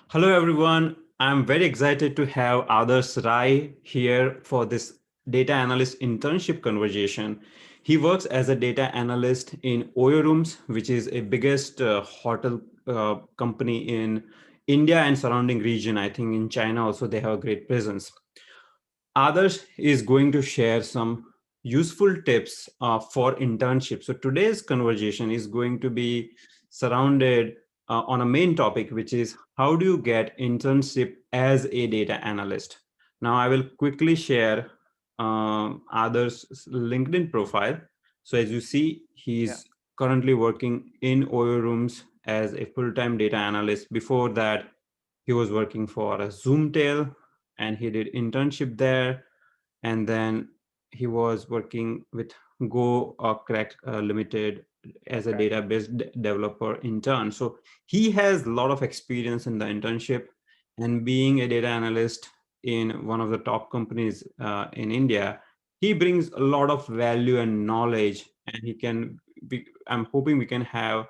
Hello, everyone. I'm very excited to have Adarsh Rai here for this data analyst internship conversation. He works as a data analyst in Oyo Rooms, which is a biggest hotel company in India and surrounding region. I think in China also they have a great presence. Adarsh is going to share some useful tips for internship. So today's conversation is going to be surrounded on a main topic, which is how do you get internship as a data analyst? Now, I will quickly share Adarsh's LinkedIn profile. So as you see, Yeah, he's currently working in Oyo Rooms as a full-time data analyst. Before that, he was working for a Zoomtail and he did internship there, and then he was working with Go Crack Limited as a okay. database developer intern. So he has a lot of experience in the internship, and being a data analyst in one of the top companies in India, he brings a lot of value and knowledge, and he can be, I'm hoping we can have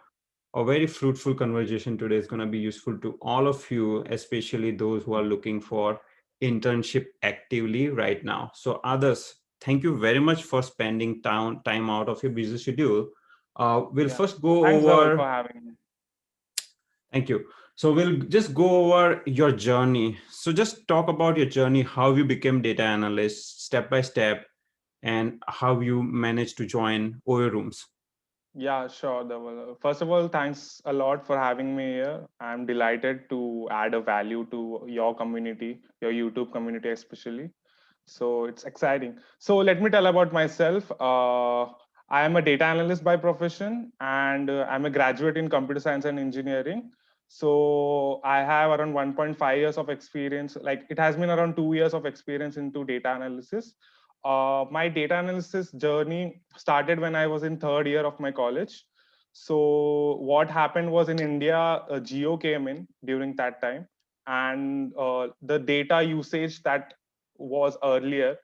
a very fruitful conversation today. Is going to be useful to all of you, especially those who are looking for internship actively right now. So others, thank you very much for spending time out of your busy schedule. We'll Yeah. first go Thanks, Dhaval, for over, having me. thank you. So we'll just go over your journey. So just talk about your journey, how you became data analyst step by step, and how you managed to join OYO Rooms. Yeah, sure, Dhaval. First of all, thanks a lot for having me here. I'm delighted to add a value to your community, your YouTube community especially. So it's exciting. So let me tell about myself. I am a data analyst by profession, and I'm a graduate in computer science and engineering. So I have around 1.5 years of experience. Like it has been around 2 years of experience into data analysis. My data analysis journey started when I was in third year of my college. So what happened was in India, Geo came in during that time, and the data usage that was earlier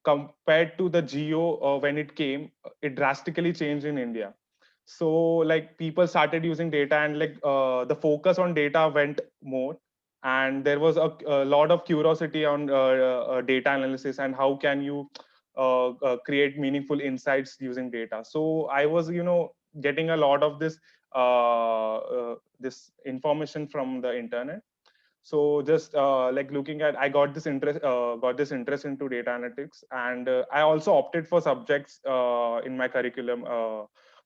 compared to the Geo when it came, it drastically changed in India. So like people started using data, and like the focus on data went more, and there was a lot of curiosity on data analysis and how can you create meaningful insights using data. So I was, getting a lot of this information from the internet. So just like looking at, I got this interest into data analytics, and I also opted for subjects in my curriculum,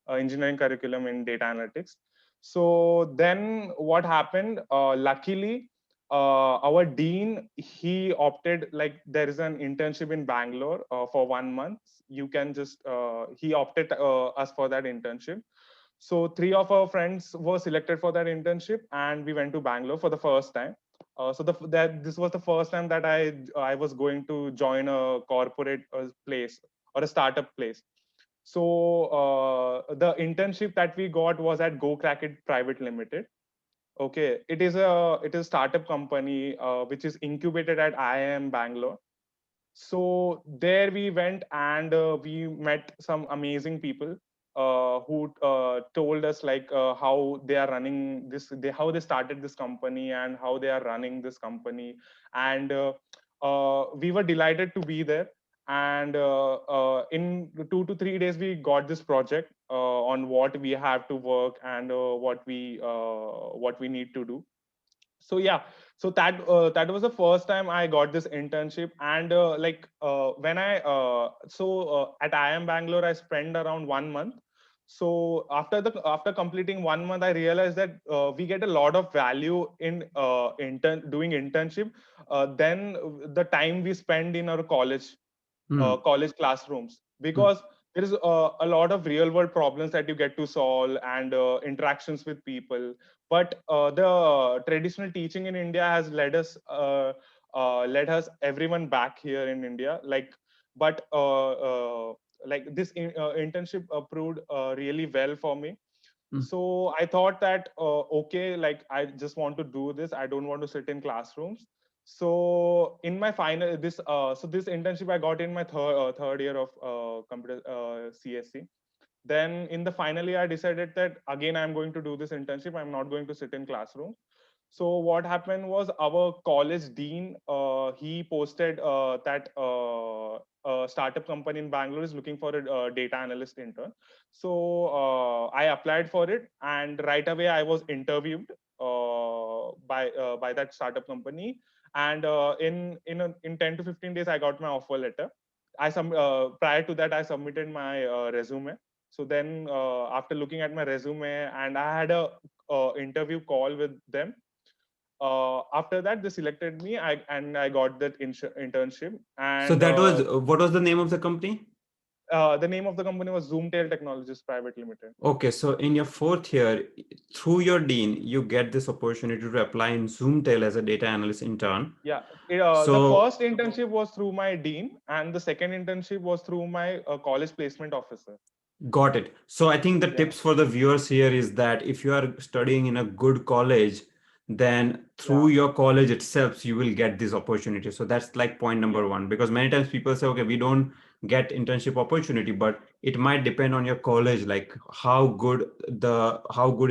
engineering curriculum in data analytics. So then what happened, luckily, our dean, he opted, like there is an internship in Bangalore for 1 month. You can just he opted us for that internship. So three of our friends were selected for that internship, and we went to Bangalore for the first time. That this was the first time that I was going to join a corporate place or a startup place. So the internship that we got was at Go Crack It Private Limited. Okay, it is a startup company which is incubated at IIM Bangalore. So there we went, and we met some amazing people who told us like how they are running how they started this company and how they are running this company. And we were delighted to be there. And in 2 to 3 days we got this project on what we have to work, and what we need to do. So yeah, so that was the first time I got this internship. And like when I so at IIM Bangalore I spent around 1 month. So after completing 1 month, I realized that we get a lot of value in doing internship than the time we spend in our Hmm. college classrooms, Hmm. because there is a lot of real world problems that you get to solve, and interactions with people. But the traditional teaching in India has led us everyone back here in India, like. But like this internship proved really well for me. Hmm. So I thought that okay, like I just want to do this, I don't want to sit in classrooms. So in my final this so this internship I got in my third year of computer CSC. Then in the final year I decided that again I'm going to do this internship, I'm not going to sit in classroom. So what happened was our college dean, he posted that a startup company in Bangalore is looking for a data analyst intern. So I applied for it, and right away I was interviewed by that startup company. And in 10 to 15 days, I got my offer letter. Prior to that, I submitted my resume. So then, after looking at my resume, and I had a interview call with them. After that, they selected me, and I got that internship. So And that was what was the name of the company? the name of the company was Zoomtail Technologies Private Limited. Okay, so in your fourth year, through your dean, you get this opportunity to apply in Zoomtail as a data analyst intern. Yeah, the So first internship was through my dean, and the second internship was through my college placement officer. got it. So I think the Yeah, tips for the viewers here is that if you are studying in a good college, then through yeah, your college itself, you will get this opportunity. So that's like point yeah. number one, because many times people say, okay, we don't get internship opportunity, but it might depend on your college, like how good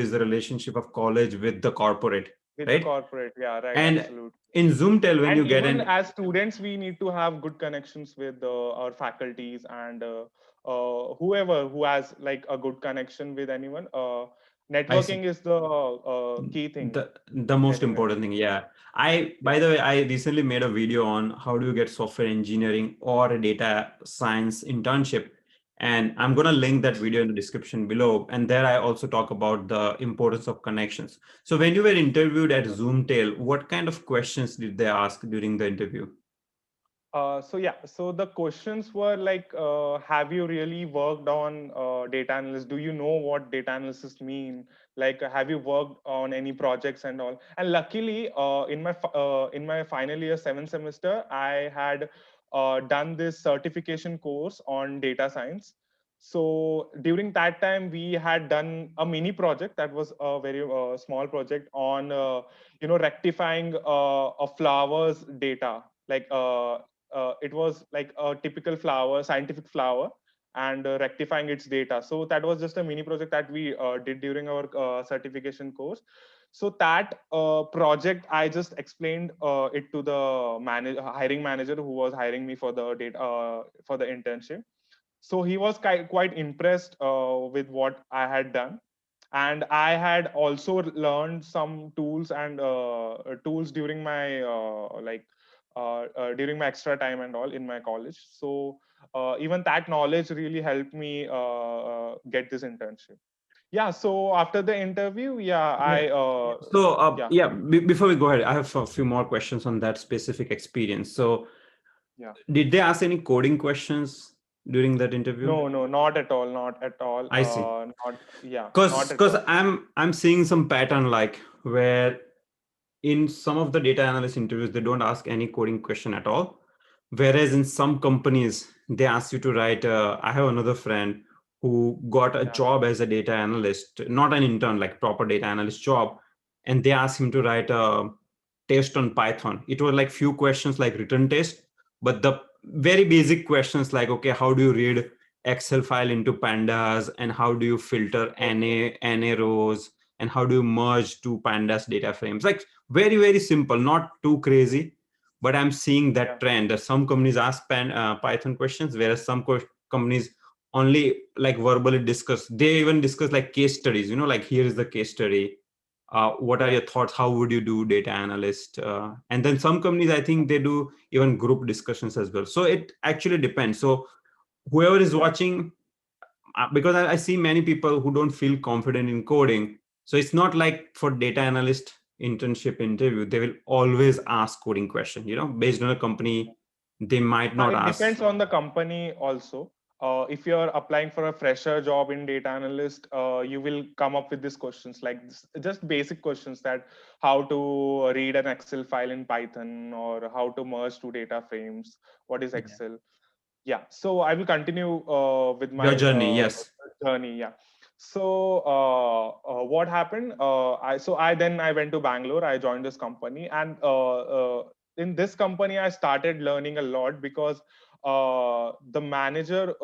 is the relationship of college with the corporate, With the right? corporate, yeah, right, And absolutely. in Zoomtel, when And you get even an as students, we need to have good connections with our faculties and whoever who has like a good connection with anyone. I see. Networking is the key thing The most anywhere. important thing, yeah. I By Yeah, the way, I recently made a video on how do you get software engineering or a data science internship, and I'm gonna link that video in the description below. And there I also talk about the importance of connections. So when you were interviewed at sure. Zoomtail, what kind of questions did they ask during the interview? So yeah, so the questions were like, have you really worked on data analysis? Do you know what data analysis mean? Like, have you worked on any projects and all? And luckily, in my final year, seventh semester, I had done this certification course on data science. So during that time, we had done a mini project that was a very small project on rectifying a flower's data, like it was like a typical flower, scientific flower, and rectifying its data. So that was just a mini project that we did during our certification course. So that project, I just explained it to the hiring manager who was hiring me for the data for the internship. So he was quite impressed with what I had done, and I had also learned some tools and tools during my during my extra time and all in my college. So even that knowledge really helped me get this internship. Yeah, so after the interview, yeah, Yeah. I So, yeah, yeah, before we go ahead, I have a few more questions on that specific experience. So, yeah. did they ask any coding questions during that interview? No, not at all, not at all. I see. Not Yeah, not at Because all. I'm seeing some pattern like where in some of the data analyst interviews they don't ask any coding question at all, whereas in some companies they ask you to write. I have another friend who got a Yeah, job as a data analyst, not an intern, like proper data analyst job, and they asked him to write a test on Python. It was like few questions like written test, but the very basic questions like, okay, how do you read Excel file into pandas, and how do you filter okay, NA rows, and how do you merge two pandas data frames, like very very simple, not too crazy. But I'm seeing yeah, that trend that some companies ask Python questions, whereas some companies only like verbally discuss. They even discuss like case studies, like here is the case study. What are yeah. your thoughts? How would you do data analyst? And then some companies, I think they do even group discussions as well. So it actually depends. So whoever is Yeah. watching, because I see many people who don't feel confident in coding. So it's not like for data analyst internship interview, they will always ask coding question, based on a company, they might not It ask. depends on the company also. If you're applying for a fresher job in data analyst, you will come up with these questions like just basic questions that how to read an Excel file in Python or how to merge two data frames. What is Yeah. Excel? Yeah, so I will continue with Your my journey, yes. journey. Yeah, so what happened, I then I went to Bangalore. I joined this company, and in this company I started learning a lot because the manager,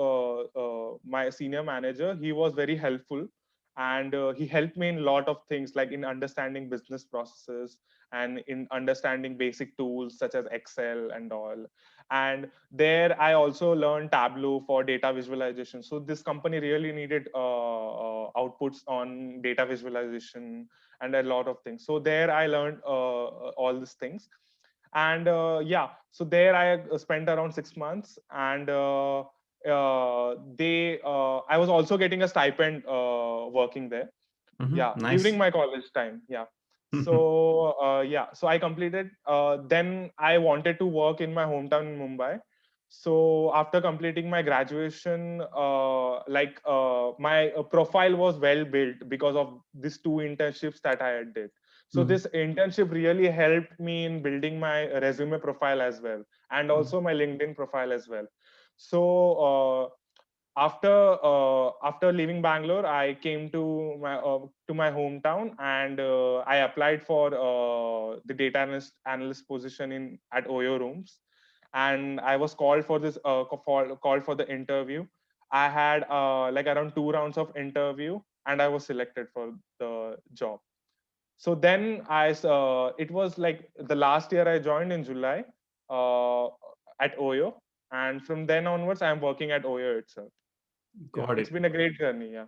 my senior manager, he was very helpful, and he helped me in a lot of things, like in understanding business processes and in understanding basic tools such as Excel and all. And there I also learned Tableau for data visualization. So this company really needed outputs on data visualization and a lot of things. So there I learned all these things. And yeah, so there I spent around 6 months. And they I was also getting a stipend working there, Hmm. yeah, during Nice. my college time, yeah. So yeah, so I completed, then I wanted to work in my hometown in Mumbai. So after completing my graduation, my profile was well built because of these two internships that I had did. So Mhm. this internship really helped me in building my resume profile as well, and also my LinkedIn profile as well. So after leaving Bangalore, I came to my hometown, and I applied for the data analyst position in at Oyo Rooms, and I was called for this called for the interview. I had like around 2 rounds of interview, and I was selected for the job. So then it was like the last year I joined in July uh, at Oyo, and from then onwards, I'm working at Oyo itself. Yeah, Got it's it. been a great journey. Yeah.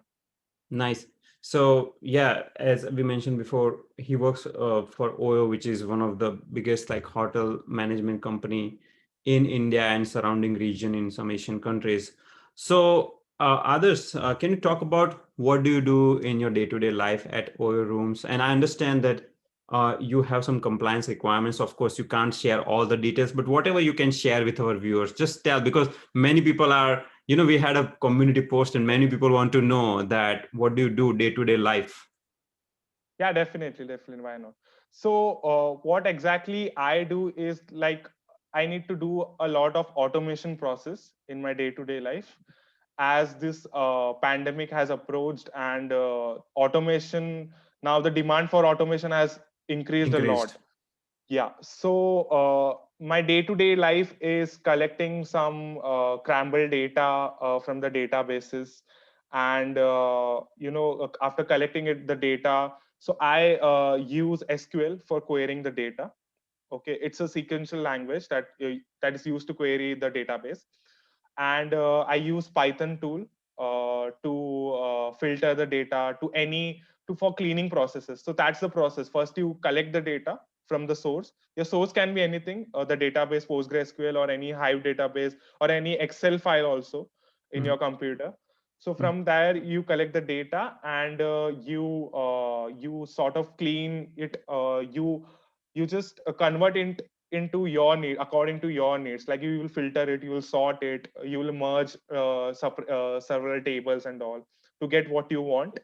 Nice. So yeah, as we mentioned before, he works for Oyo, which is one of the biggest like hotel management company in India and surrounding region in some Asian countries. So others, can you talk about what do you do in your day-to-day life at Oyo Rooms? And I understand that you have some compliance requirements. Of course, you can't share all the details, but whatever you can share with our viewers, just tell, because many people are, we had a community post and many people want to know that what do you do day to day life. Yeah, definitely, definitely. Why not? So, what exactly I do is like I need to do a lot of automation process in my day-to-day life, as this pandemic has approached, and automation, now the demand for automation has increased a lot. Increased. Yeah. So my day-to-day life is collecting some crumble data from the databases, and after collecting the data, so I use SQL for querying the data. Okay, it's a sequential language that is used to query the database, and I use Python tool to filter the data to any to for cleaning processes. So that's the process. First, you collect the data from the source. Your source can be anything, the database, PostgreSQL, or any Hive database, or any Excel file also in Mm, your computer. So mm, from there, you collect the data, and you sort of clean it. You just convert it into your need, according to your needs. Like you will filter it, you will sort it, you will merge several tables and all to get what you want.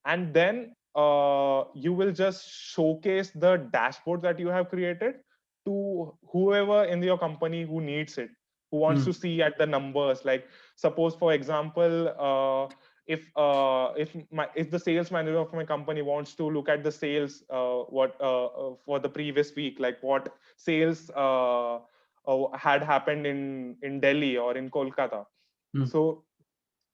And then you will just showcase the dashboard that you have created to whoever in your company who needs it, who wants to mm, see at the numbers. Like suppose for example, if the sales manager of my company wants to look at the sales, what for the previous week, like what sales had happened in Delhi or in Kolkata. mm, So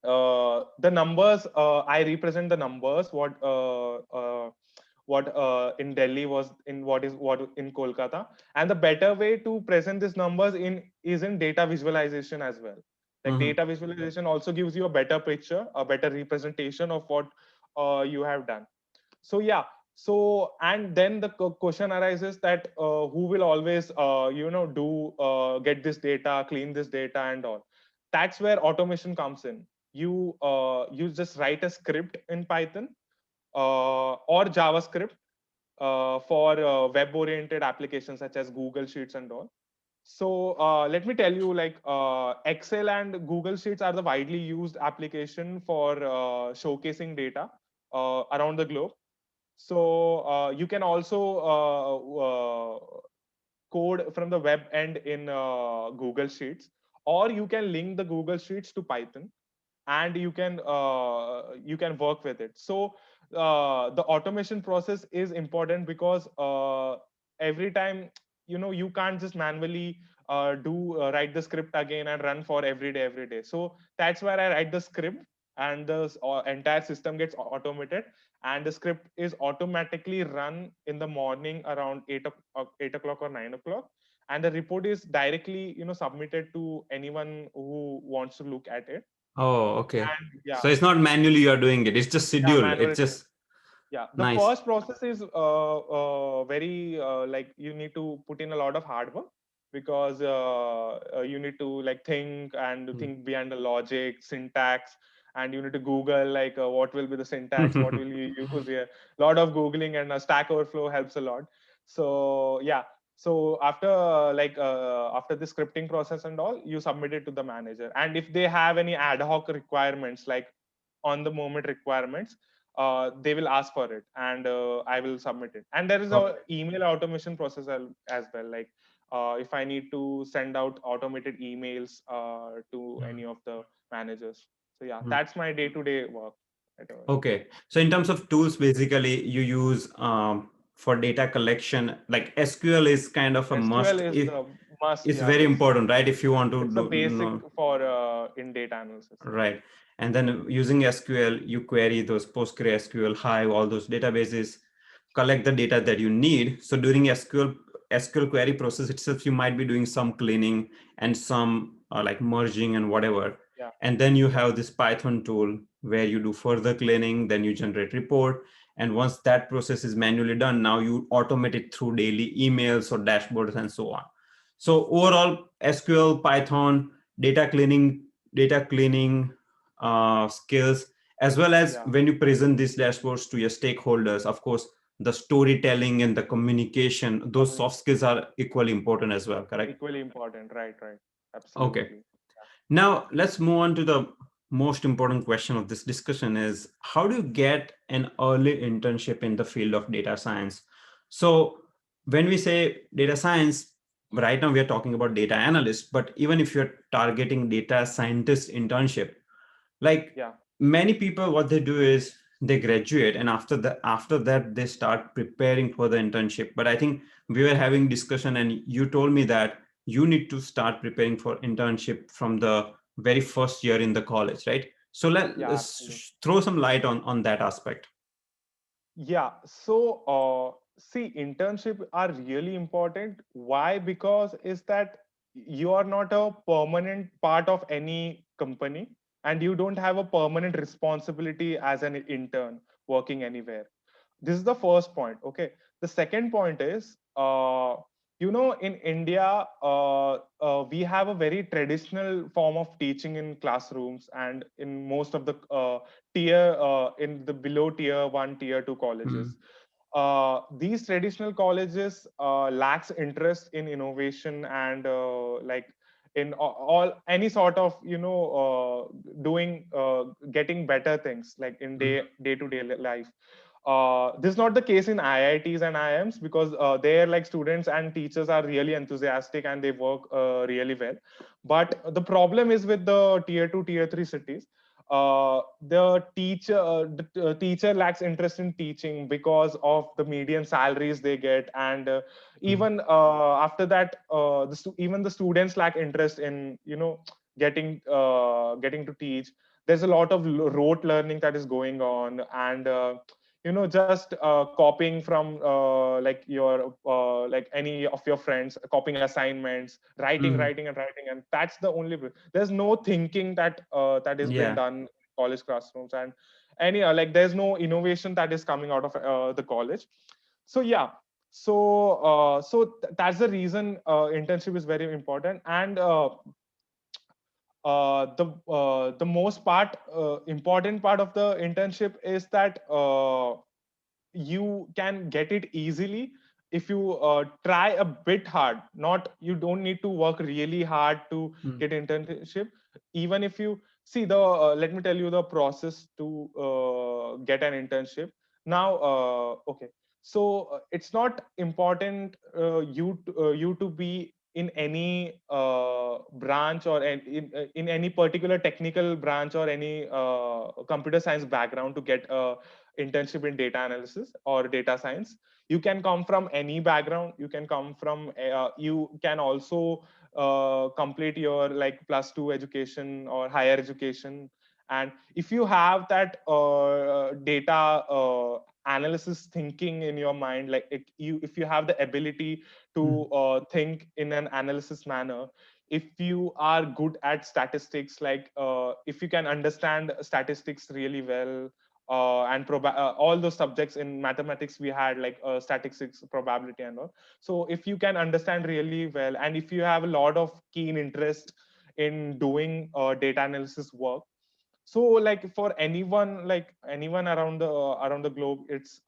the numbers, I represent the numbers what in Delhi was in what in Kolkata. And the better way to present these numbers in is in data visualization as well. Like mhm, data visualization also gives you a better picture, a better representation of what you have done. So yeah. So and then the question arises that who will always do get this data, clean this data and all. That's where automation comes in. You just write a script in Python or JavaScript for web oriented applications such as Google Sheets and all. So let me tell you, like Excel and Google Sheets are the widely used application for showcasing data around the globe. So you can also code from the web end in Google Sheets, or you can link the Google Sheets to Python, and you can work with it. So the automation process is important because every time, you can't just manually do write the script again and run for every day. So that's where I write the script, and the entire system gets automated, and the script is automatically run in the morning around 8 o'clock or 9 o'clock, and the report is directly submitted to anyone who wants to look at it. Oh, okay. And yeah, So it's not manually you're doing it. It's just yeah, scheduled. manual It's is there. just Yeah, the nice. first process is very like you need to put in a lot of hard work, because you need to like think and Mm. think behind the logic, syntax, and you need to google like what will be the syntax, what will you use here. A lot of googling, and Stack Overflow helps a lot. So yeah, so after after the scripting process and all, you submit it to the manager, and if they have any ad hoc requirements, like on the moment requirements, they will ask for it, and I will submit it. And there is a Okay. email automation process as well, like if I need to send out automated emails to any of the managers. So yeah, Mm. that's my day-to-day work at all. Okay. So in terms of tools, basically you use for data collection, like SQL is kind of a SQL must. is the must. It's Yeah, very important, right? If you want to it's a do basic know. for in data analysis. Yeah, Right. And then using SQL, you query those PostgreSQL, Hive, all those databases, collect the data that you need. So during SQL query process itself, you might be doing some cleaning and some like merging and whatever. yeah, And then you yeah, have this Python tool where you do further cleaning, then you generate report. And once that process is manually done, now you automate it through daily emails or dashboards and so on. So overall, SQL, Python, data cleaning, data cleaning skills, as well as yeah. when you present these dashboards to your stakeholders, of course, the storytelling and the communication, those soft skills are equally important as well, correct? Equally important. Right, right. Okay. Absolutely. Now let's move on to the most important question of this discussion is how do you get an early internship in the field of data science? So when we say data science, right now we are talking about data analyst, but even if you're targeting data scientist internship, like Yeah, many people what they do is they graduate and after that they start preparing for the internship. But I think we were having discussion and you told me that you need to start preparing for internship from the very first year in the college, right? So yeah, absolutely. let's throw some light on that aspect. Yeah. So, see, internship are really important. Why? Because is that you are not a permanent part of any company, and you don't have a permanent responsibility as an intern working anywhere. This is the first point. Okay. The second point is, in India, we have a very traditional form of teaching in classrooms and in most of the in the below tier one, tier two colleges. Hmm. These traditional colleges lacks interest in innovation and in all any sort of doing getting better things like in day to day life. This is not the case in IITs and IIMs, because there like students and teachers are really enthusiastic and they work really well. But the problem is with the tier 2 tier 3 cities. The teacher lacks interest in teaching because of the median salaries they get, and even after that even the students lack interest in getting to teach. There's a lot of rote learning that is going on, and just copying from like any of your friends, copying assignments, writing Hmm. writing and writing, and that's the only there's no thinking that is being Yeah. done in college classrooms, and any like there's no innovation that is coming out of the college. So yeah, that's the reason internship is very important. And the most part important part of the internship is that you can get it easily if you try a bit hard. Not, you don't need to work really hard to Hmm. get internship. Even if you see the let me tell you the process to get an internship. Now okay, so it's not important you to be in any branch or in any particular technical branch or any computer science background to get a internship in data analysis or data science. You can come from any background. You can come from you can also complete your like plus 2 education or higher education, And if you have that data analysis thinking in your mind, like if you have the ability to think in an analysis manner, if you are good at statistics, like if you can understand statistics really well, and all those subjects in mathematics we had, like statistics, probability and all. So if you can understand really well, and if you have a lot of keen interest in doing data analysis work, so like for anyone, like anyone around the globe, it's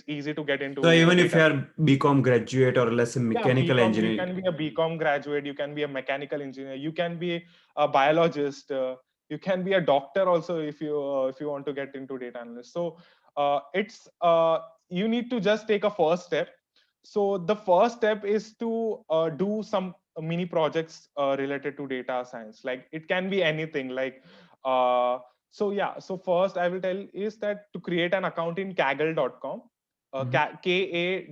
easy to get So into even if you data. are BCom graduate or let's say Yeah, mechanical BCom, you engineering, can be a BCom graduate, you can be a mechanical engineer, you can be a biologist, you can be a doctor also, if you want to get into data analyst. So it's you need to just take a first step. So the first step is to do some mini projects related to data science. Like it can be anything, like so yeah, so first I will tell is that to create an account in kaggle.com, mhm.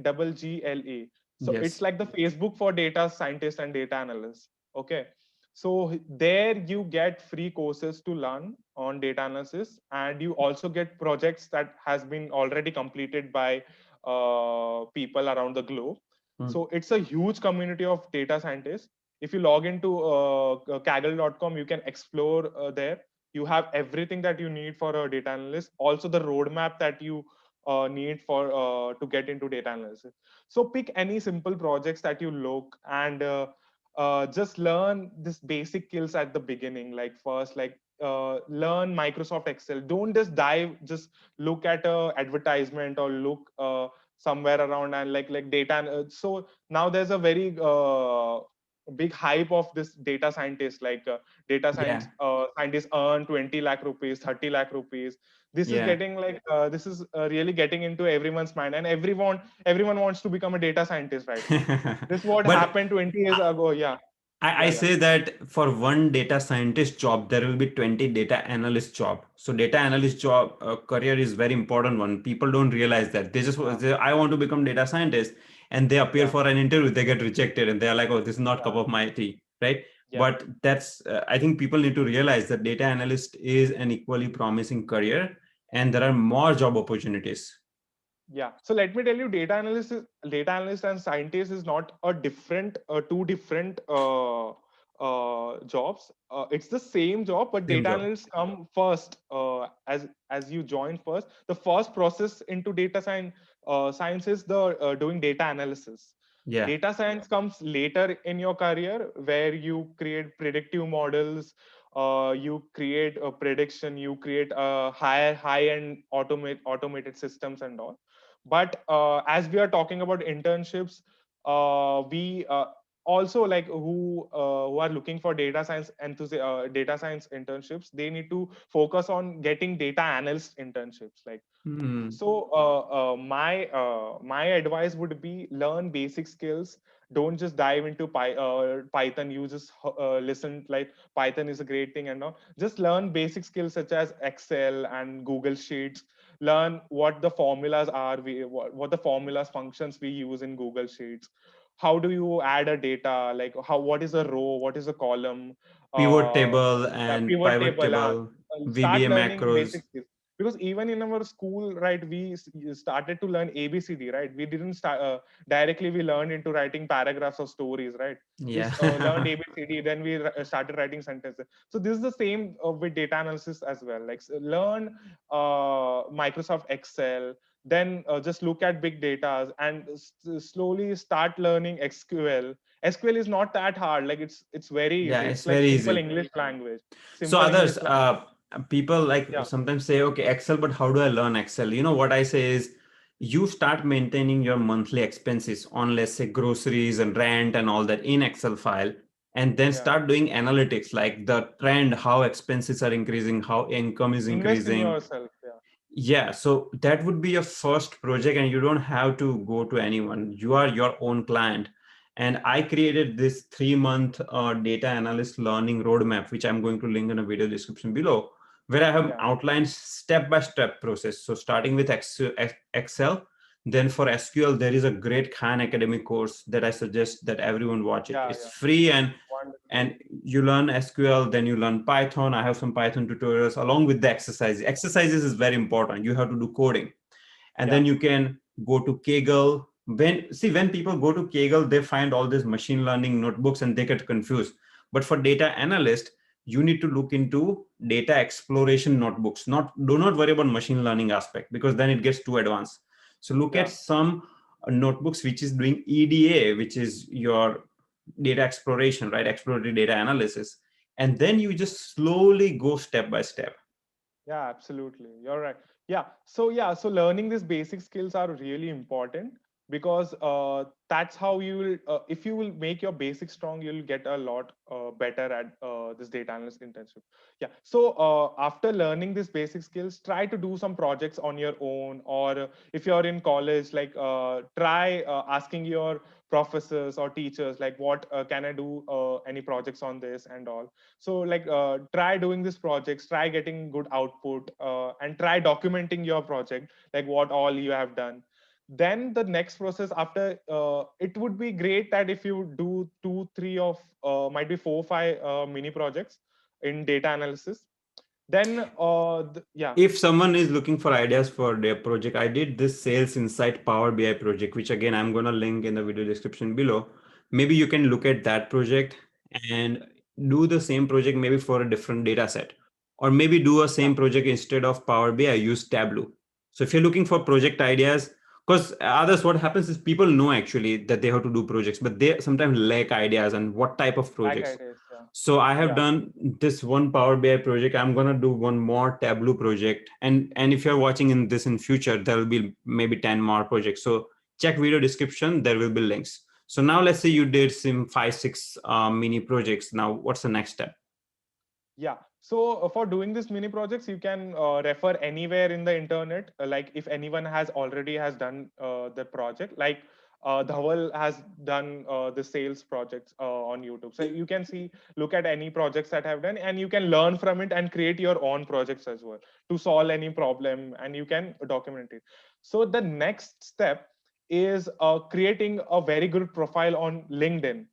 Kaggle. So it's Yes. like the Facebook for data scientists and data analysts. Okay. So there you get free courses to learn on data analysis, and you also get projects that has been already completed by people around the globe. Mm. So it's a huge community of data scientists. If you log into kaggle.com, you can explore there. You have everything that you need for a data analyst, also the roadmap that you need for to get into data analysis. So pick any simple projects that you look, and just learn this basic skills at the beginning. Like first, like learn Microsoft Excel. Don't just dive, just look at a advertisement or look somewhere around and like data. So now there's a very big hype of this data scientist, like data Yeah. science scientists earn 20 lakh rupees, 30 lakh rupees. This is Yeah. getting like this is really getting into everyone's mind, and everyone wants to become a data scientist right now. This is what But happened 20 years ago. Yeah, I yeah, yeah, say that for one data scientist job, there will be 20 data analyst job. So data analyst job career is very important one. People don't realize that. They just yeah, I want to become data scientist, and they appear yeah, for an interview, they get rejected, and they are like, oh, this is not cup yeah, of my tea, right? yeah. But that's I think people need to realize that data analyst is an equally promising career, and there are more job opportunities. Yeah. So let me tell you, data analyst and scientist is not a different, two different jobs. It's the same job, but Same data job. analysts come first. As you join first, the first process into data science is the doing data analysis. Yeah. Data science comes later in your career, where you create predictive models, you create a prediction, you create a high end automated systems and all. But as we are talking about internships, we also, like who are looking for data science internships, they need to focus on getting data analyst internships. Like Hmm. so my advice would be learn basic skills. Don't just dive into Python. You just listen, like Python is a great thing and all. Just learn basic skills such as Excel and Google Sheets. Learn what the formulas are, what the formulas functions we use in Google Sheets. How do you add a data, like what is a row, what is a column, Pivot uh, table yeah, and pivot pivot table. table, Start VBA learning macros. basic skills, because even in our school, right, we started to learn ABCD, right? We didn't start directly, we learned into writing paragraphs or stories, right? We Yeah. learned ABCD, then we started writing sentences. So this is the same with data analysis as well. Like learn Microsoft Excel, then just look at big data, and slowly start learning SQL. SQL is not that hard, like it's very Yeah, easy. it's It's like very simple easy. English language. So Simple others, English language. people like Yeah, sometimes say, okay, Excel, but how do I learn Excel? You know what I say is you start maintaining your monthly expenses on, let's say, groceries and rent and all that in Excel file, and then yeah. start doing analytics like the trend, how expenses are increasing, how income is Invest in increasing. yourself. Yeah, Yeah, so that would be your first project, and you don't have to go to anyone. You are your own client. And I created this 3 month data analyst learning roadmap, which I'm going to link in a video description below, where I have yeah, outlined step by step process. So starting with Excel, then for SQL, there is a great Khan Academy course that I suggest that everyone watch it. yeah, It's yeah. free, and Wonderful. and you learn SQL, then you learn Python. I have some Python tutorials along with the exercises. Exercises is very important. You have to do coding, and Yeah. then you can go to Kaggle. When people go to Kaggle, they find all these machine learning notebooks and they get confused. But for data analyst, you need to look into data exploration notebooks. Not Do not worry about machine learning aspect, because then it gets too advanced. So look at Yeah. some notebooks which is doing EDA, which is your data exploration, right? Exploratory data analysis. And then you just slowly go step by step. Yeah, absolutely. You're right. So learning these basic skills are really important because that's how you will, if you will make your basics strong, you'll get a lot better at this data analyst internship. Yeah. So after learning these basic skills, try to do some projects on your own, or if you're in college, like try asking your professors or teachers, like, what can I do? Any projects on this and all. So like try doing these projects, try getting good output, and try documenting your project, like what all you have done. Then the next process after, it would be great that if you do 2 3 of might be 4 5 mini projects in data analysis. Then yeah. If someone is looking for ideas for their project, I did this Sales Insight Power BI project, which again I'm going to link in the video description below. Maybe you can look at that project and do the same project maybe for a different data set, or maybe do a Yeah. same project instead of Power BI, use Tableau. So if you're looking for project ideas, because others, what happens is people know actually that they have to do projects, but they sometimes lack ideas and what type of Like projects. ideas. Yeah. So I have Yeah. done this one Power BI project. I'm gonna do one more Tableau project, and if you're watching in this in future, there will be maybe 10 more projects. So check video description. There will be links. So now let's say you did some 5 6 mini projects. Now what's the next step? Yeah. So for doing this mini projects, you can refer anywhere in the internet. Like if anyone has already has done the project, like Dhaval has done the sales projects on YouTube. So you can see, look at any projects that have done, and you can learn from it and create your own projects as well to solve any problem, and you can document it. So the next step is creating a very good profile on LinkedIn.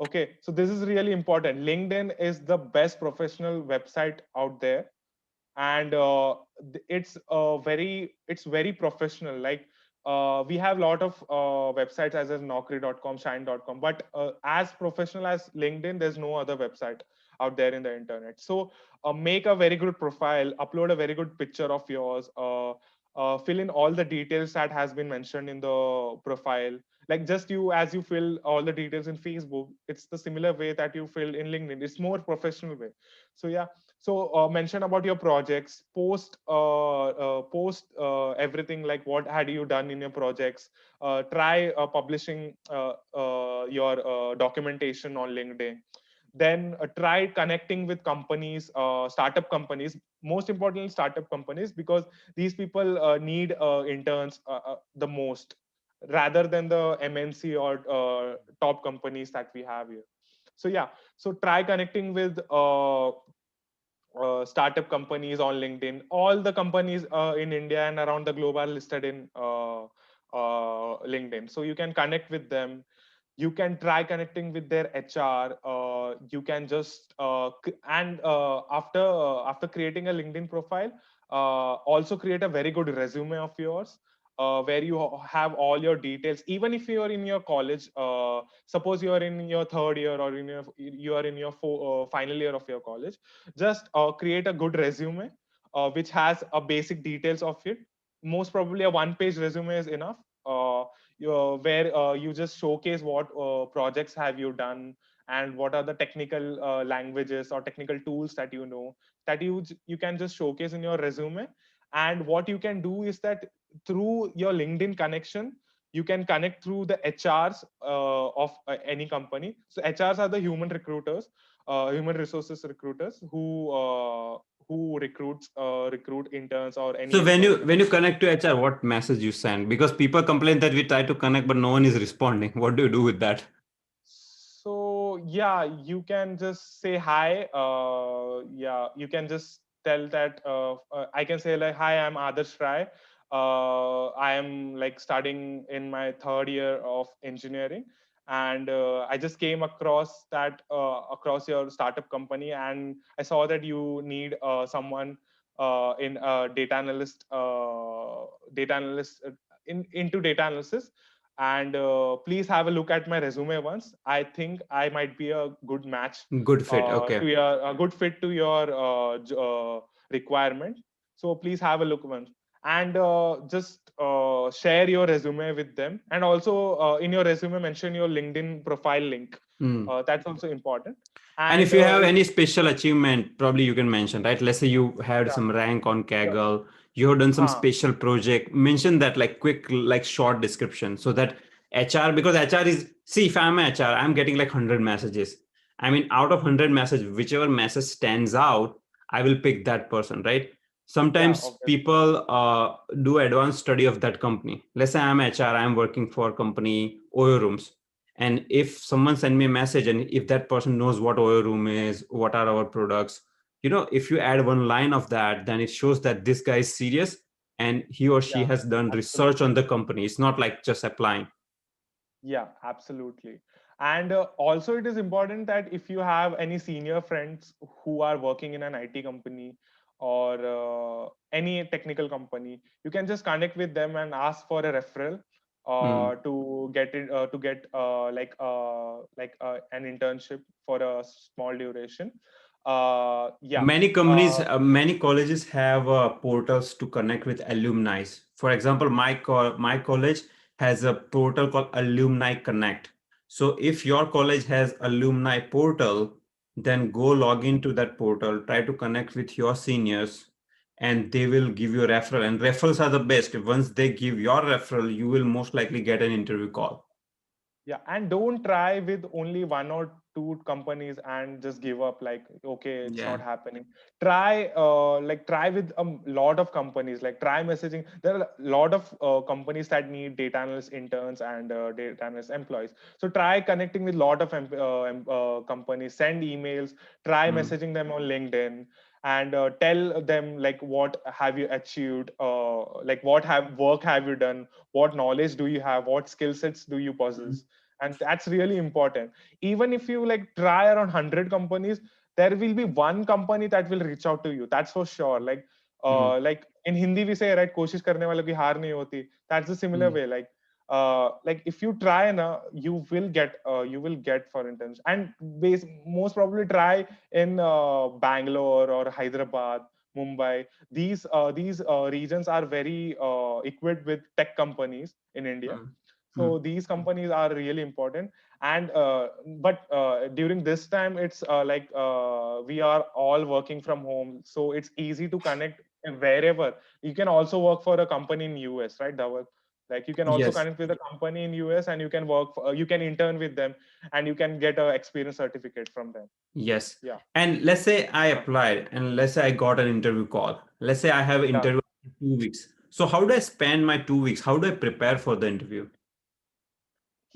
Okay, so this is really important. LinkedIn is the best professional website out there, and it's very professional. Like we have a lot of websites as Naukri.com, Shine.com, but as professional as LinkedIn, there's no other website out there in the internet. So make a very good profile, upload a very good picture of yours, fill in all the details that has been mentioned in the profile, like just you, as you fill all the details in Facebook, it's the similar way that you fill in LinkedIn. It's more professional way. So yeah. So mention about your projects, post everything, like what had you done in your projects. Try publishing your documentation on LinkedIn. Then try connecting with companies, startup companies, most importantly startup companies, because these people need interns the most, rather than the MNC or top companies that we have here. So yeah, so try connecting with startup companies on LinkedIn. All the companies in India and around the globe are listed in LinkedIn. So you can connect with them. You can try connecting with their HR. You can just and after creating a LinkedIn profile, also create a very good resume of yours, where you have all your details. Even if you are in your college, suppose you are in your third year, or you are in your final year of your college, just create a good resume which has a basic details of it. Most probably a one page resume is enough, where you just showcase what projects have you done, and what are the technical languages or technical tools that you know, that you can just showcase in your resume. And what you can do is that through your LinkedIn connection, you can connect through the HRs of any company. So HRs are the human recruiters, human resources recruiters, who recruit interns or any So when you employees. connect to HR, what message you send? Because people complain that we try to connect, but no one is responding. What do you do with that? So yeah, you can just say hi. Yeah, you can just tell that I can say like, hi, I'm Adarsh Rai. I am like studying in my third year of engineering, and I just came across that across your startup company, and I saw that you need someone in data analyst into data analysis. And please have a look at my resume once. I think I might be a good match Good fit. Okay. to your a good fit to your requirement. So please have a look once, and just share your resume with them, and also in your resume mention your LinkedIn profile link. Hmm. That's also important. And if And you have any special achievement, probably you can mention, right? Let's say you had yeah, some rank on sure. Kaggle, you have done some Huh. special project, mention that like quick, like short description so that HR, because HR is, see, if I'm HR, I'm getting like 100 messages. I mean, out of 100 messages, whichever message stands out, I will pick that person, right? Yeah, Sometimes obviously. people do advanced study of that company. Let's say I'm HR, I'm working for company Oyo Rooms, and if someone send me a message and if that person knows what oil room is, what are our products, if you add one line of that, then it shows that this guy is serious and he or she Yeah, has done research on absolutely. the company. It's not like just applying. Yeah, absolutely. And also, it is important that if you have any senior friends who are working in an IT company or any technical company, you can just connect with them and ask for a referral Hmm. to get it to get an internship for a small duration. Yeah. Many companies, Uh, many colleges have portals to connect with alumni. For example, my college has a portal called Alumni Connect. So if your college has alumni portal, then go log into that portal, try to connect with your seniors, and they will give you a referral. And referrals are the best. Once they give your referral, you will most likely get an interview call. Yeah, and don't try with only one or two companies and just give up, like, okay, it's Yeah. not happening. Try try with a lot of companies, like try messaging. There are a lot of companies that need data analyst interns and data analyst employees. So try connecting with lot of companies, send emails, try Hmm. messaging them on LinkedIn, and tell them like what have you achieved, like what have work have you done, what knowledge do you have, what skill sets do you possess. And that's really important. Even if you like try around 100 companies, there will be one company that will reach out to you, that's for sure. Hmm. Like in Hindi we say, right, koshish karne wale ki haar nahi hoti. That's the similar Hmm. way. Like if you try now, you will get for interns. And most probably try in Bangalore or Hyderabad, Mumbai. These regions are very equipped with tech companies in India. Hmm. Hmm. So these companies are really important. And but during this time, it's we are all working from home, so it's easy to connect wherever. You can also work for a company in US, right, Dhaval? Like you can also Yes. connect with a company in US, and you can you can intern with them, and you can get a experience certificate from them. Yes. Yeah. And let's say I Huh. applied and let's say I got an interview call. Let's say I have an Yeah. interview in 2 weeks. So how do I spend my 2 weeks? How do I prepare for the interview?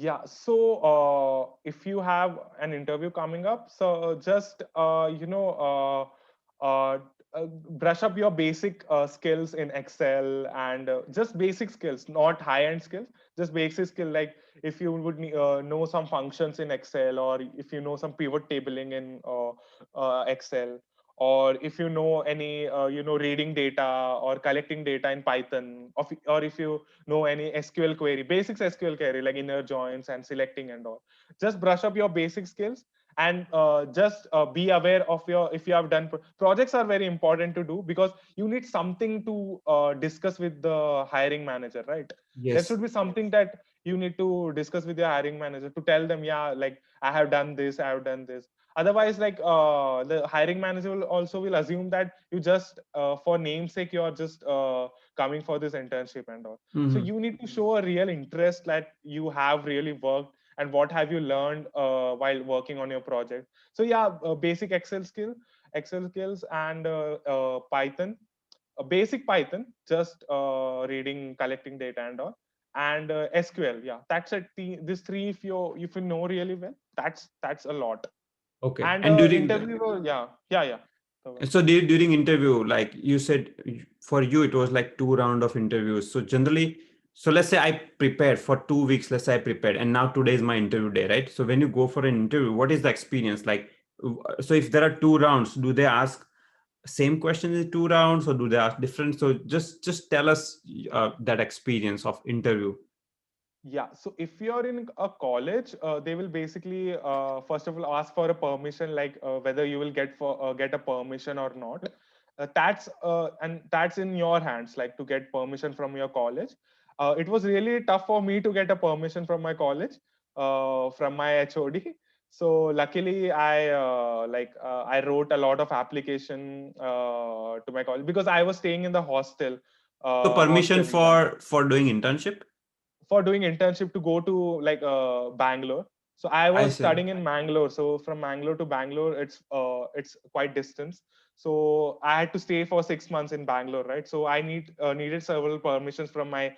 Yeah, so if you have an interview coming up, so just brush up your basic skills in Excel, and just basic skills, not high-end skills, just basic skill. Like if you would know some functions in Excel, or if you know some pivot tabling in Excel, or if you know any reading data or collecting data in Python, or if you know any SQL query, basics SQL query like inner joins and selecting and all. Just brush up your basic skills, and just be aware of your, if you have done projects are very important to do, because you need something to discuss with the hiring manager, right? There Yes. should be something that you need to discuss with your hiring manager, to tell them, yeah, like I have done this, I have done this. Otherwise, like the hiring manager will also will assume that you just for namesake you are just coming for this internship and all. So Hmm. you need to show a real interest that you have really worked, and what have you learned while working on your project. So yeah, basic Excel skills, and Python, basic Python, just reading, collecting data and all, and SQL. Yeah, that's it. These three, if you know really well, that's a lot. Okay. And And during the, interview, yeah, yeah, yeah. So, so during interview, like you said, for you it was like 2 round of interviews. So generally, So let's say I prepared for 2 weeks. Let's say I prepared, and now today is my interview day, right? So when you go for an interview, what is the experience like? So if there are 2 rounds, do they ask same questions in 2 rounds, or do they ask different? So just tell us that experience of interview. Yeah, so if you're in a college, they will basically first of all ask for a permission, like whether you will get a permission or not. That's in your hands, like to get permission from your college. It was really tough for me to get a permission from my college, from my HOD. So luckily, I wrote a lot of application to my college because I was staying in the hostel. So permission Hostel, yeah, for doing internship. for doing internship to go to like Bangalore. So I I was see. studying in Bangalore. So from Bangalore to Bangalore, it's quite distance. So I had to stay for 6 months in Bangalore, right? So I needed several permissions from my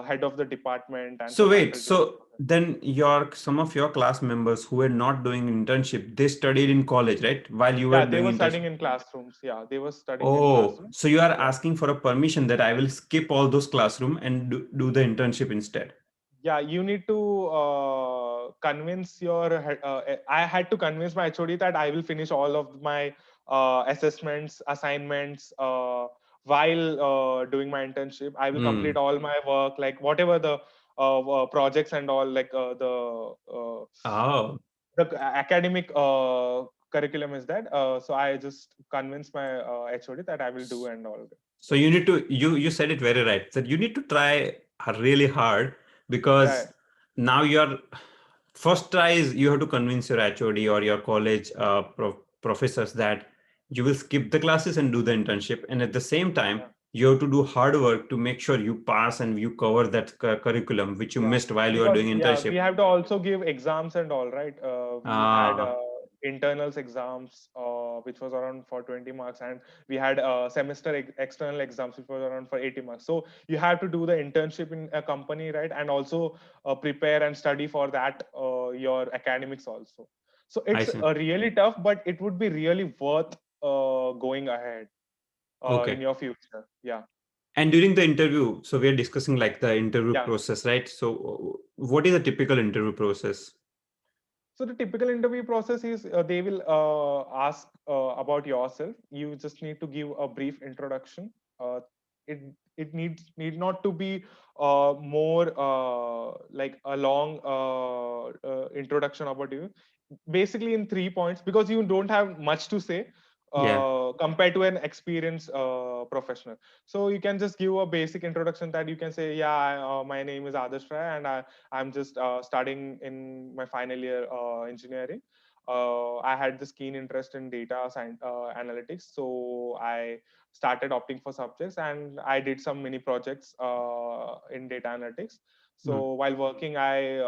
head of the department and So from wait, faculty. so then your some of your class members who were not doing internship, they studied in college, right? While you were Yeah, they doing were internship. studying in classrooms. Yeah, they were studying in Oh, classrooms. so you are Yeah. asking for a permission that I will skip all those classroom and do the internship instead. Yeah, you need to convince I had to convince my HOD that I will finish all of my assessments, assignments, while doing my internship. I will complete Hmm. all my work, like whatever the projects and all, like Oh, the academic curriculum is that. So I just convinced my HOD that I will do and all. so you need to you said it very right. That you need to try really hard, Yeah, because now your first try is you have to convince your HOD or your college professors that you will skip the classes and do the internship, and at the same time yeah. you have to do hard work to make sure you pass and you cover that curriculum which you Yeah, missed while you are because doing yeah, we internship. have to also give exams and all, right? We had Ah, internals exams, which was around for 20 marks, and we had semester external exams, which was around for 80 marks. So you have to do the internship in a company, right? And also prepare and study for that, your academics also. So I it's see. really tough, but it would be really worth going ahead in Okay. your future. Yeah, And during the interview, so we are discussing like the interview yeah. process, right? So what is a typical interview process? So the typical interview process is they will ask about yourself. You just need to give a brief introduction. It it need not to be more like a long introduction about you. Basically, in 3 points, because you don't have much to say Yeah. compared to an experienced professional. So you can just give a basic introduction that you can say, yeah, my name is Adarsh Rai, and I'm just studying in my final year engineering. I had this keen interest in data science analytics, so I started opting for subjects, and I did some mini projects in data analytics. Mm, So while working, I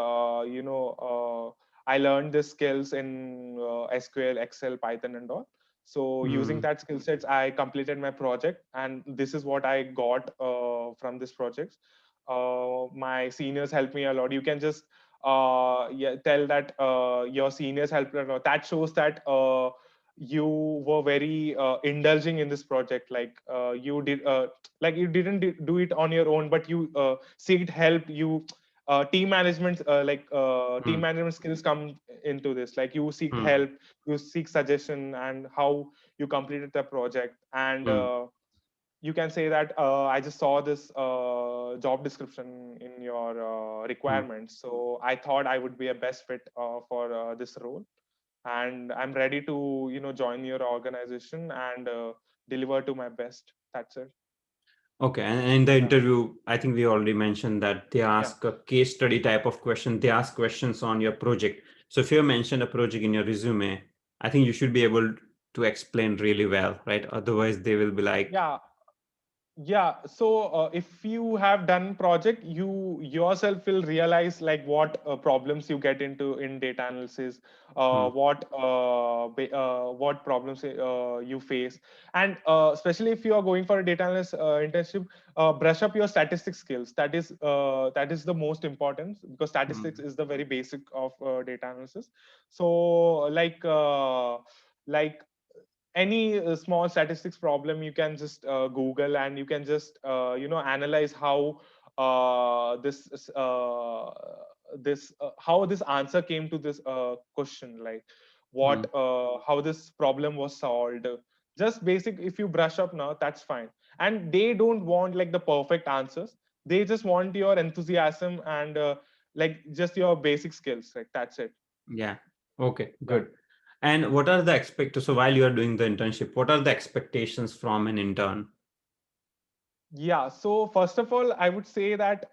learned the skills in SQL, Excel, Python, and all. So using mm, that skill sets, I completed my project, and this is what I got from this project. My seniors helped me a lot. You can just yeah, tell that your seniors helped a lot. That shows that you were very indulging in this project. Like you didn't do it on your own, but you seeked help. You team mm, management skills come into this. Like you seek mm, help, you seek suggestion, and how you completed the project. And mm. you can say that I just saw this job description in your Mm. requirements, so I thought I would be a best fit for this role, and I'm ready to join your organization and deliver to my best. That's it. Okay, and in the Yeah, interview, I think we already mentioned that they yeah. ask a case study type of question. They ask questions on your project. So if you mentioned a project in your resume, I think you should be able to explain really well, right? Otherwise, they will be like, Yeah, yeah. So if you have done project, you yourself will realize like what problems you get into in data analysis, hmm, what problems you face. And especially if you are going for a data analyst internship, brush up your statistics skills. That is the most important, because statistics hmm, is the very basic of data analysis. So like any small statistics problem, you can just Google, and you can just analyze how this how this answer came to this question, like Mm, how this problem was solved. Just basic, if you brush up now, that's fine. And they don't want like the perfect answers. They just want your enthusiasm and like just your basic skills, like that's it. yeah. Okay, Yeah. good. And what are the expectations? So while you are doing the internship, what are the expectations from an intern? Yeah. So first of all, I would say that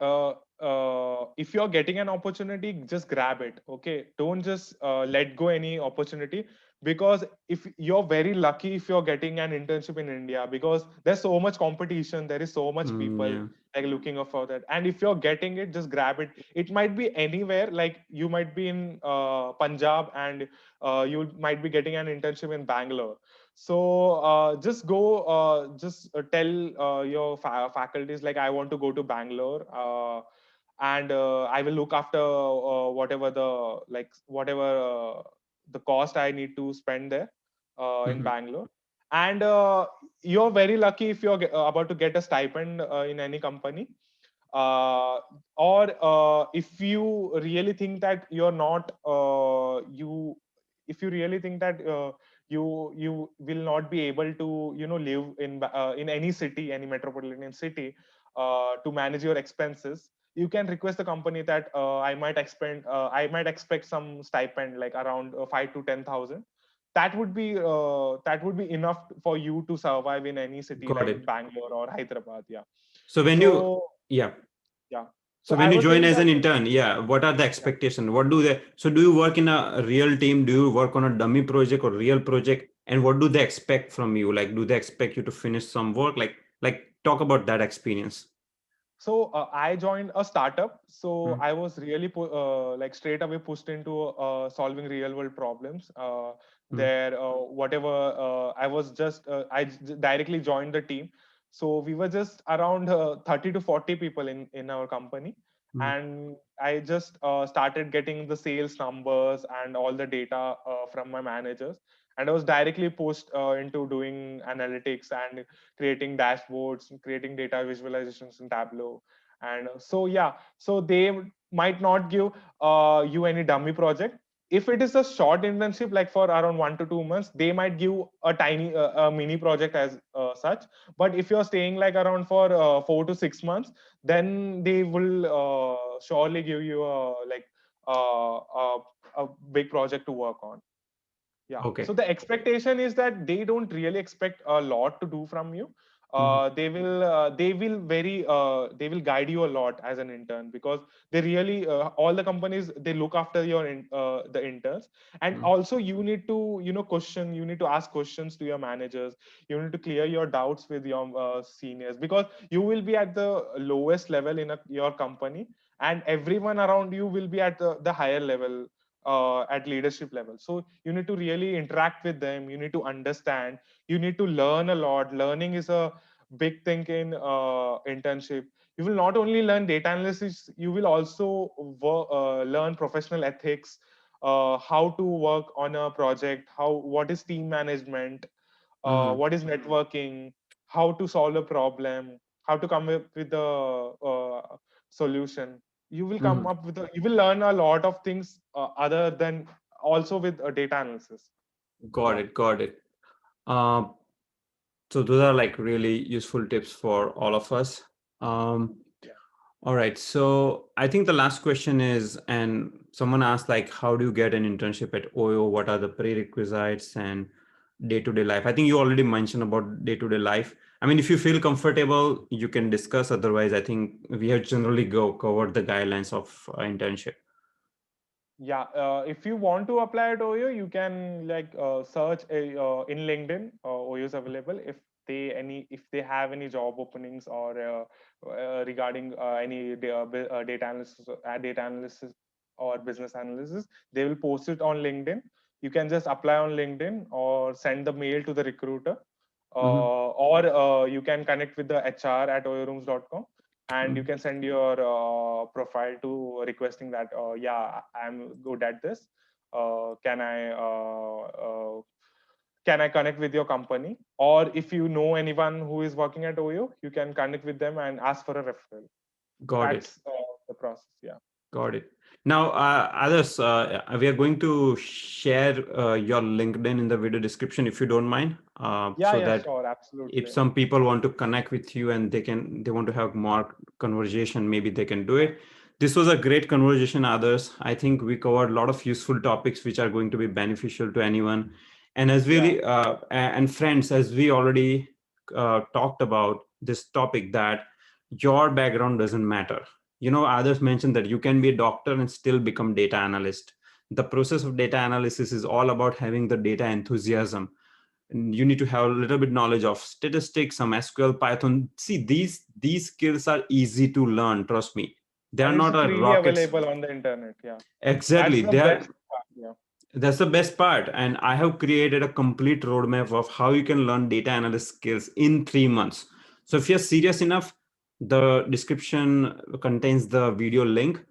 if you're getting an opportunity, just grab it. Okay. Don't just let go any opportunity, because if you're very lucky if you're getting an internship in India, because there's so much competition, there is so much Mm, people yeah. like looking up for that. And if you're getting it, just grab it. It might be anywhere. Like you might be in Punjab, and you might be getting an internship in Bangalore. So just go, just tell your faculties like I want to go to Bangalore, and I will look after whatever the cost I need to spend there in Mhm. Bangalore. And you're very lucky if you're about to get a stipend in any company, uh, or if you really think that you're not you if you really think that you will not be able to live in any city, any metropolitan city, to manage your expenses, you can request the company that I might expect some stipend like around 5 to 10,000. That would be enough for you to survive in any city Got like it. Bangalore or Hyderabad. Yeah. So when you, So yeah. yeah. So So I when you was join saying as that an intern, yeah, what are the yeah. expectations? What do they, so do you work in a real team? Do you work on a dummy project or real project? And what do they expect from you? Like, do they expect you to finish some work? Like talk about that experience. So I joined a startup. So Mm, I was really like straight away pushed into solving real world problems. mm, There, whatever I was just directly joined the team. So we were just around 30 to 40 people in our company, mm, and I just started getting the sales numbers and all the data from my managers, and I was directly pushed into doing analytics and creating dashboards, creating data visualizations in Tableau. And so yeah, so they might not give you any dummy project. If it is a short internship like for around 1 to 2 months, they might give a tiny a mini project as such. But if you're staying like around for 4 to 6 months, then they will surely give you a big project to work on. Yeah. okay. So the expectation is that they don't really expect a lot to do from you. Mhm, They will guide you a lot as an intern, because they really all the companies, they look after the interns. And mm, also you need to you need to ask questions to your managers. You need to clear your doubts with your seniors, because you will be at the lowest level in your company, and everyone around you will be at the higher level, at leadership level. So you need to really interact with them. You need to understand. You need to learn a lot. Learning is a big thing in internship. You will not only learn data analysis, you will also learn professional ethics, how to work on a project, how what is team management, mhm, what is networking, how to solve a problem, how to come up with a solution. You will come mhm. up with you will learn a lot of things other than also with data analysis. Got Yeah. it. Got it. Uh, so those are like really useful tips for all of us. Um, Yeah. All right. So I think the last question is, and someone asked, like, how do you get an internship at OYO? What are the prerequisites and day-to-day life? I think you already mentioned about day-to-day life. I mean, if you feel comfortable, you can discuss. Otherwise, I think we have generally covered the guidelines of internship. Yeah, if you want to apply at OYO, you can like search in LinkedIn. OYO is available. If they have any job openings, or regarding any data analysis or business analysis, they will post it on LinkedIn. You can just apply on LinkedIn or send the mail to the recruiter, Hmm. or you can connect with the HR at oyorooms.com, and you can send your profile to requesting that yeah, I'm good at this. Can I connect with your company? Or if you know anyone who is working at OYO, you can connect with them and ask for a referral. Got it. That's the process. Yeah. Got it. Now, others, we are going to share your LinkedIn in the video description if you don't mind, Yeah, so yeah, that sure, if absolutely. some people want to connect with you and they want to have more conversation, maybe they can do it. This was a great conversation, others. I think we covered a lot of useful topics which are going to be beneficial to anyone. And as Yeah, we and friends, as we already talked about this topic, that your background doesn't matter. Others mentioned that you can be a doctor and still become data analyst. The process of data analysis is all about having the data enthusiasm. And you need to have a little bit knowledge of statistics, some SQL, Python. See, these skills are easy to learn, trust me. They are and it's not a freely rockets. available on the internet. Yeah, Exactly, that's the they are. best part. Yeah, That's the best part. And I have created a complete roadmap of how you can learn data analyst skills in 3 months. So if you're serious enough, the description contains the video link.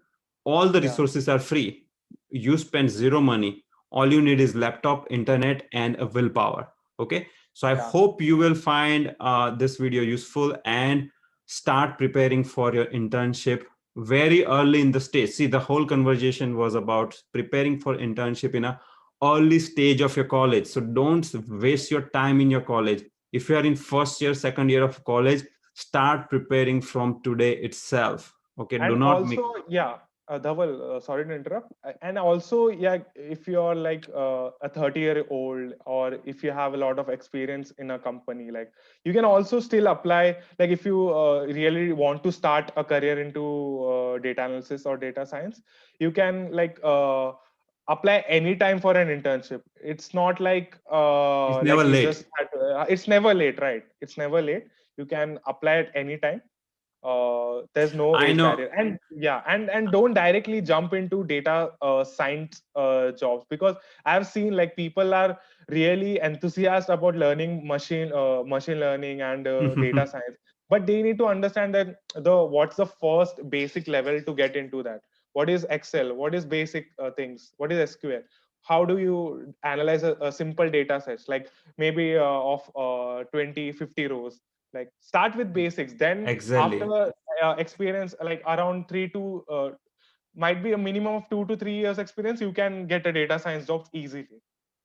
All the yeah, resources are free. You spend zero money. All you need is laptop, internet, and a willpower. Okay. So I yeah. hope you will find this video useful and start preparing for your internship very early in the stage. See, the whole conversation was about preparing for internship in a early stage of your college. So don't waste your time in your college. If you are in first year, second year of college, start preparing from today itself. Okay, do And not make. also, yeah, Dhaval, sorry to interrupt. And also, yeah, if you're like a 30-year-old, or if you have a lot of experience in a company, like you can also still apply. Like if you really want to start a career into data analysis or data science, you can apply anytime for an internship. It's not It's never like you late. just had it's never late, right? It's never late. You can apply at any time. There's no I age know. barrier. And yeah, and don't directly jump into data science jobs, because I've seen like people are really enthusiastic about learning machine learning and data science, but they need to understand that the what's the first basic level to get into that. What is Excel? What is basic things? What is SQL? How do you analyze a simple data sets, like maybe of 20 50 rows? Like start with basics, then Exactly. after experience like around might be a minimum of 2 to 3 years experience, you can get a data science job easily,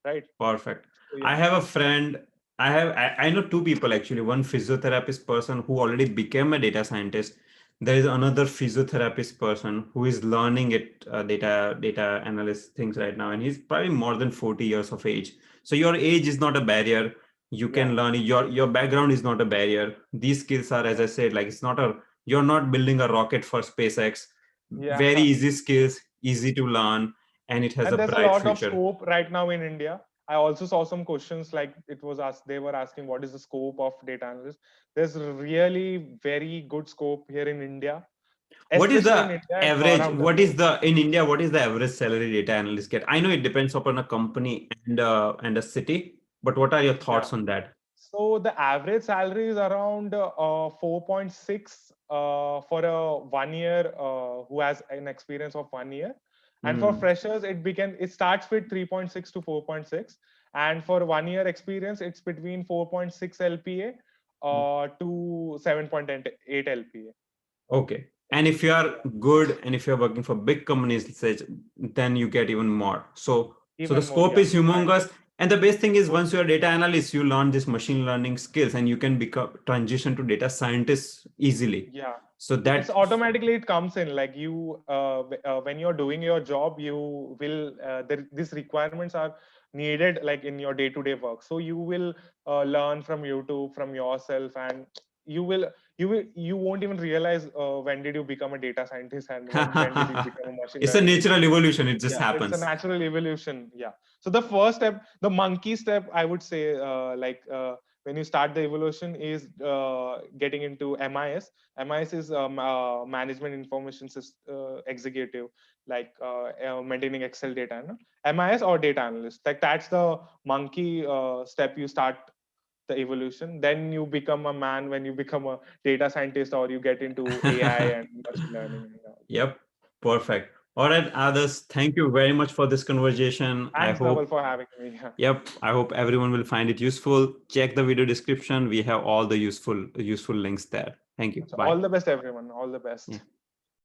right? Perfect. So I yeah, have a friend. I know two people actually. One physiotherapist person who already became a data scientist. There is another physiotherapist person who is learning it data analyst things right now, and he's probably more than 40 years of age. So your age is not a barrier. You yeah, can learn it. Your background is not a barrier. These skills are, as yeah, I said, like it's not a you're not building a rocket for SpaceX. Very yeah. easy skills, easy to learn, and it has a And there's a bright lot of future. scope right now in India. I also saw some questions like it was asked, they were asking what is the scope of data analyst. There's really very good scope here in India, What is especially in the India and average? around the What is globe. the in India? What is the average salary data analyst get? I know it depends upon a company and a city, but what are your Yeah. thoughts on that? So the average salary is around 4.6 for a 1 year who has an experience of 1 year. And for Hmm. freshers, it starts with 3.6 to 4.6. And for 1 year experience, it's between 4.6 LPA to 7.8 LPA. Okay. And if you are good and if you're working for big companies, let's say, then you get even more. So the Even more, scope yeah. is And humongous. And the best thing is so once you're a data analyst, you learn this machine learning skills and you can become transition to data scientist easily. yeah, So it's that automatically it comes in like you when you're doing your job, you will these requirements are needed like in your day-to-day work, so you will learn from YouTube, from yourself, and you will you won't even realize when did you become a data scientist and when did you become a machine it's a learning natural engineer. evolution. It just Yeah, it's a happens. natural evolution. Yeah, so the first step, the monkey step, I would say, when you start the evolution is getting into MIS is management information executive, maintaining Excel data, no? MIS or data analyst, like that's the monkey step. You start the evolution, then you become a man when you become a data scientist, or you get into AI and machine learning and all. Yep, perfect. All right, others, thank you very much for this conversation. I Thanks, Naval, hope, for having me. yep, I hope everyone will find it useful. Check the video description. We have all the useful links there. Thank you. So Bye. all the best, everyone. All the Yeah. best.